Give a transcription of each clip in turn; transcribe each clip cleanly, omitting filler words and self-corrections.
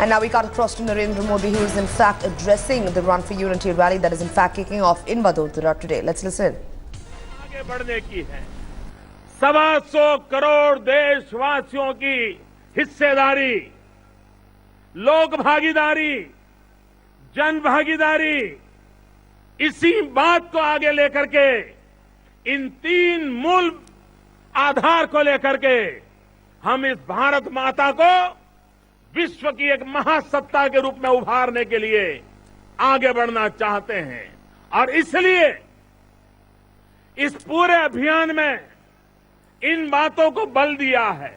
And now we cut across to Narendra Modi, who is in fact addressing the Run for Unity rally that is in fact kicking off in Vadodara today. Let's listen. आगे बढ़ने की है। 125 करोड़ देशवासियों की हिस्सेदारी, लोक भागीदारी, जन भागीदारी, इसी बात को आगे लेकर के इन 3 मूल आधार को लेकर के हम इस भारत माता को विश्व की एक महासत्ता के रूप में उभारने के लिए आगे बढ़ना चाहते हैं। और इसलिए इस पूरे अभियान में इन बातों को बल दिया है।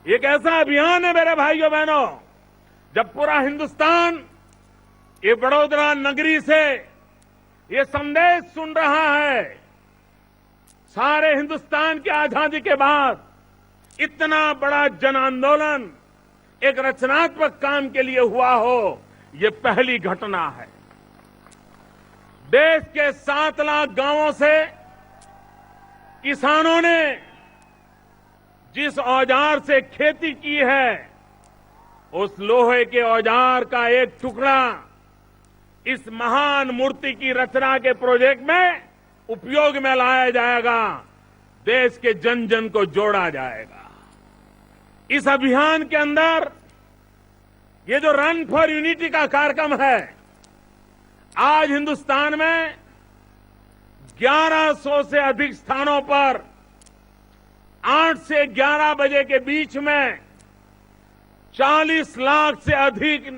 एक ऐसा अभियान है मेरे भाइयों बहनों, जब पूरा हिंदुस्तान ये वडोदरा नगरी से ये संदेश सुन रहा है, सारे हिंदुस्तान की आजादी के बाद इतना बड़ा जन आंदोलन एक रचनात्मक काम के लिए हुआ हो, ये पहली घटना है। देश के 7 लाख गांवों से किसानों ने जिस औजार से खेती की है, उस लोहे के औजार का एक टुकड़ा इस महान मूर्ति की रचना के प्रोजेक्ट में उपयोग में लाया जाएगा। देश के जन जन को जोड़ा जाएगा। इस अभियान के अंदर ये जो रन फॉर यूनिटी का कार्यक्रम है, आज हिंदुस्तान में 1100 से अधिक स्थानों पर 8 से 11 बजे के बीच में 40 लाख से अधिक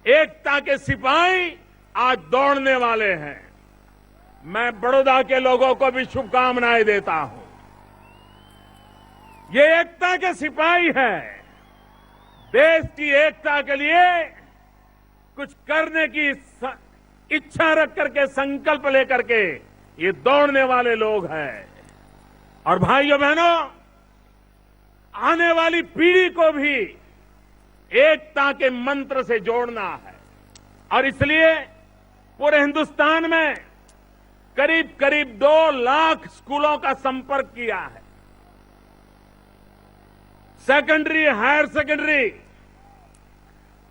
एकता के सिपाही आज दौड़ने वाले हैं। मैं बड़ौदा के लोगों को भी शुभकामनाएं देता हूं। ये एकता के सिपाही हैं। देश की एकता के लिए कुछ करने की इच्छा रख करके, संकल्प लेकर के ये दौड़ने वाले लोग हैं। और भाइयों बहनों, आने वाली पीढ़ी को भी एकता के मंत्र से जोड़ना है। और इसलिए पूरे हिंदुस्तान में करीब करीब 2 लाख स्कूलों का संपर्क किया है। सेकेंडरी, हायर सेकेंडरी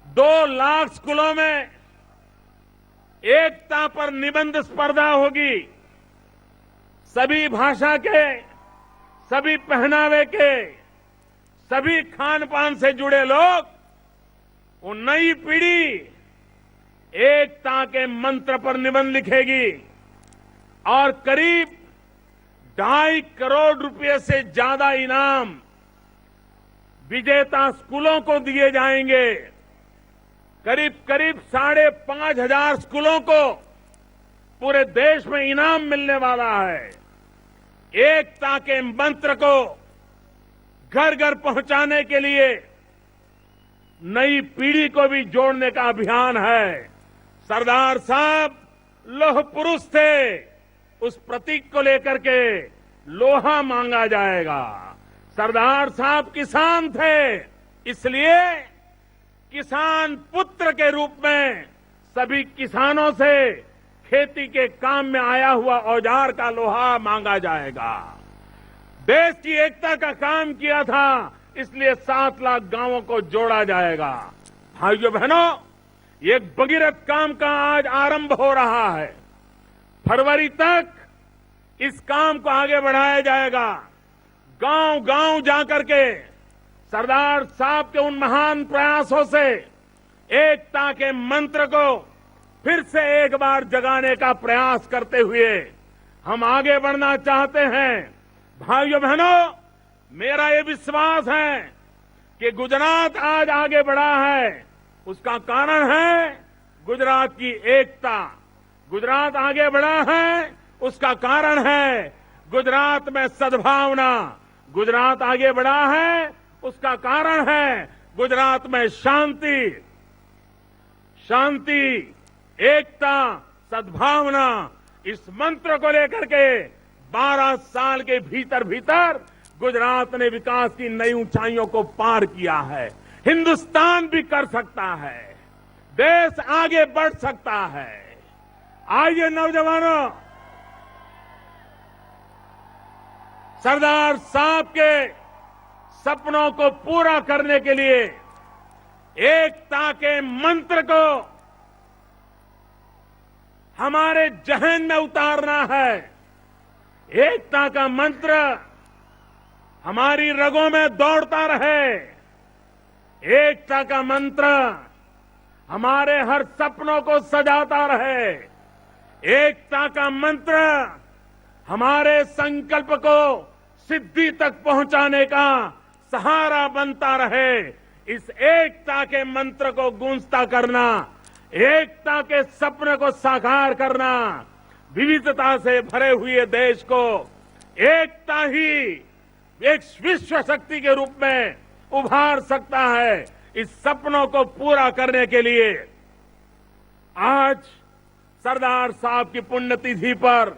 2 लाख स्कूलों में एकता पर निबंध स्पर्धा होगी। सभी भाषा के, सभी पहनावे के, सभी खान पान से जुड़े लोग, वो नई पीढ़ी एकता के मंत्र पर निबंध लिखेगी और करीब 2.5 करोड़ रुपए से ज्यादा इनाम विजेता स्कूलों को दिए जाएंगे। करीब करीब 5,500 स्कूलों को पूरे देश में इनाम मिलने वाला है। एकता के मंत्र को घर घर पहुंचाने के लिए नई पीढ़ी को भी जोड़ने का अभियान है। सरदार साहब लौह पुरुष थे, उस प्रतीक को लेकर के लोहा मांगा जाएगा। सरदार साहब किसान थे, इसलिए किसान पुत्र के रूप में सभी किसानों से खेती के काम में आया हुआ औजार का लोहा मांगा जाएगा। देश की एकता का काम किया था, इसलिए 7 लाख गांवों को जोड़ा जाएगा। भाइयों बहनों, ये भगीरथ काम का आज आरंभ हो रहा है। फरवरी तक इस काम को आगे बढ़ाया जाएगा। गांव गांव जाकर के सरदार साहब के उन महान प्रयासों से एकता के मंत्र को फिर से एक बार जगाने का प्रयास करते हुए हम आगे बढ़ना चाहते हैं। भाइयों बहनों, मेरा ये विश्वास है कि गुजरात आज आगे बढ़ा है, उसका कारण है गुजरात की एकता। गुजरात आगे बढ़ा है, उसका कारण है गुजरात में सद्भावना। गुजरात आगे बढ़ा है, उसका कारण है गुजरात में शांति। शांति, एकता, सद्भावना, इस मंत्र को लेकर के 12 साल के भीतर भीतर गुजरात ने विकास की नई ऊंचाइयों को पार किया है। हिंदुस्तान भी कर सकता है, देश आगे बढ़ सकता है। आइए नौजवानों, सरदार साहब के सपनों को पूरा करने के लिए एकता के मंत्र को हमारे जहन में उतारना है। एकता का मंत्र हमारी रगों में दौड़ता रहे। एकता का मंत्र हमारे हर सपनों को सजाता रहे। एकता का मंत्र हमारे संकल्प को सिद्धि तक पहुंचाने का सहारा बनता रहे। इस एकता के मंत्र को गूंजता करना, एकता के सपने को साकार करना, विविधता से भरे हुए देश को एकता ही एक विश्व शक्ति के रूप में उभार सकता है। इस सपनों को पूरा करने के लिए आज सरदार साहब की पुण्यतिथि पर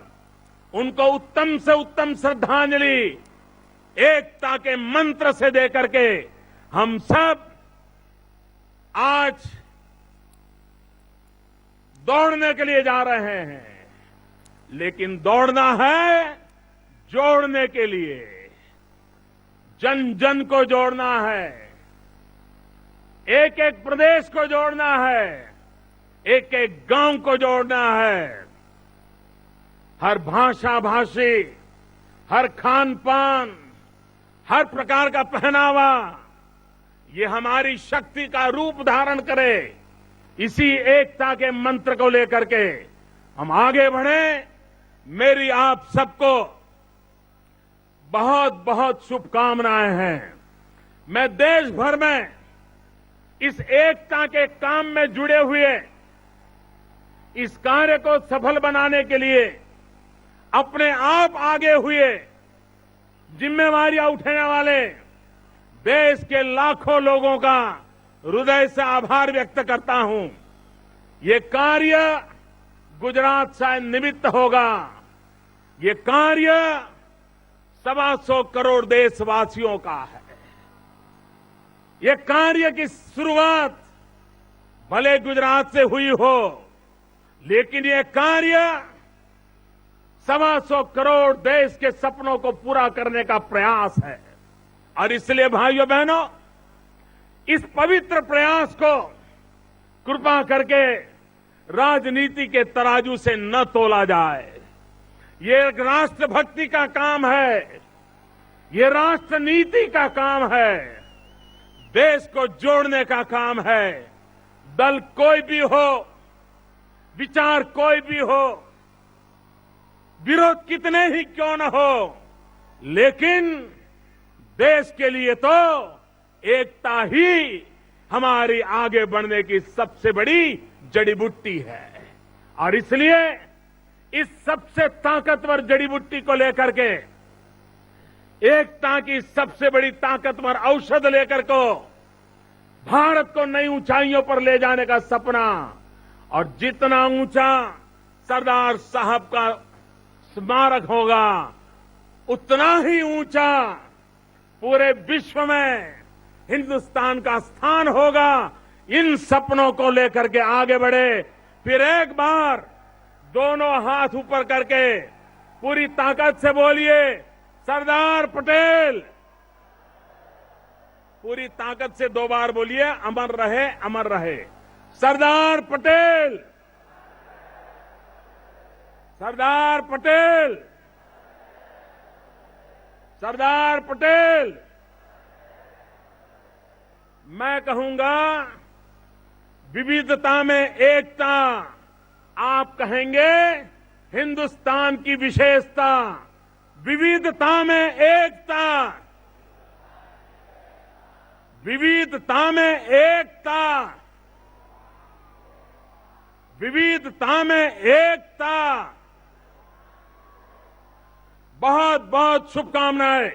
उनको उत्तम से उत्तम श्रद्धांजलि एकता के मंत्र से देकर के हम सब आज दौड़ने के लिए जा रहे हैं। लेकिन दौड़ना है जोड़ने के लिए, जन जन को जोड़ना है, एक एक प्रदेश को जोड़ना है, एक एक गांव को जोड़ना है। हर भाषा भाषी, हर खान पान, हर प्रकार का पहनावा, ये हमारी शक्ति का रूप धारण करे। इसी एकता के मंत्र को लेकर के हम आगे बढ़े। मेरी आप सबको बहुत बहुत शुभकामनाएं हैं। मैं देश भर में इस एकता के काम में जुड़े हुए इस कार्य को सफल बनाने के लिए अपने आप आगे हुए जिम्मेवारियां उठाने वाले देश के लाखों लोगों का हृदय से आभार व्यक्त करता हूं। ये कार्य गुजरात से निमित्त होगा। ये कार्य 125 करोड़ देशवासियों का है। ये कार्य की शुरुआत भले गुजरात से हुई हो, लेकिन ये कार्य 125 करोड़ देश के सपनों को पूरा करने का प्रयास है। और इसलिए भाइयों बहनों, इस पवित्र प्रयास को कृपा करके राजनीति के तराजू से न तोला जाए। ये एक राष्ट्रभक्ति का काम है, ये राष्ट्र नीति का काम है, देश को जोड़ने का काम है। दल कोई भी हो, विचार कोई भी हो, विरोध कितने ही क्यों न हो, लेकिन देश के लिए तो एकता ही हमारी आगे बढ़ने की सबसे बड़ी जड़ी बूटी है। और इसलिए इस सबसे ताकतवर जड़ी बूटी को लेकर के, एकता की सबसे बड़ी ताकतवर औषध लेकर को भारत को नई ऊंचाइयों पर ले जाने का सपना, और जितना ऊंचा सरदार साहब का स्मारक होगा, उतना ही ऊंचा पूरे विश्व में हिंदुस्तान का स्थान होगा। इन सपनों को लेकर के आगे बढ़े। फिर एक बार दोनों हाथ ऊपर करके पूरी ताकत से बोलिए, सरदार पटेल। पूरी ताकत से 2 बार बोलिए, अमर रहे, अमर रहे। सरदार पटेल, सरदार पटेल, सरदार पटेल। मैं कहूंगा विविधता में एकता, आप कहेंगे हिंदुस्तान की विशेषता। विविधता में एकता, विविधता में एकता, विविधता में एकता। बहुत बहुत शुभकामनाएं।